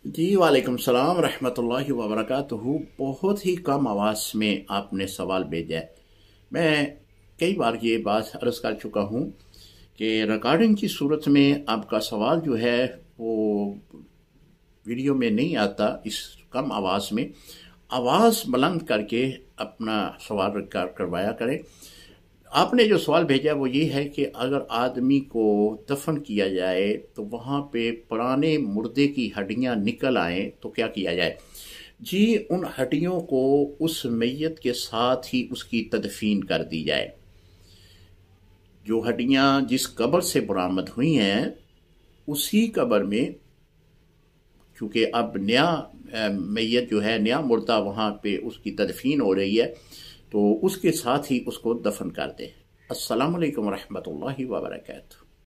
جی وعلیکم السلام ورحمۃ اللہ وبرکاتہ۔ بہت ہی کم آواز میں آپ نے سوال بھیجا ہے۔ میں کئی بار یہ بات عرض کر چکا ہوں کہ ریکارڈنگ کی صورت میں آپ کا سوال جو ہے وہ ویڈیو میں نہیں آتا اس کم آواز میں۔ آواز بلند کر کے اپنا سوال ریکارڈ کروایا کریں۔ آپ نے جو سوال بھیجا وہ یہ ہے کہ اگر آدمی کو دفن کیا جائے تو وہاں پہ پرانے مردے کی ہڈیاں نکل آئیں تو کیا کیا جائے؟ جی ان ہڈیوں کو اس میت کے ساتھ ہی اس کی تدفین کر دی جائے۔ جو ہڈیاں جس قبر سے برآمد ہوئی ہیں اسی قبر میں، چونکہ اب نیا میت جو ہے، نیا مردہ وہاں پہ اس کی تدفین ہو رہی ہے، تو اس کے ساتھ ہی اس کو دفن کر دیں۔ السلام علیکم ورحمۃ اللہ وبرکاتہ۔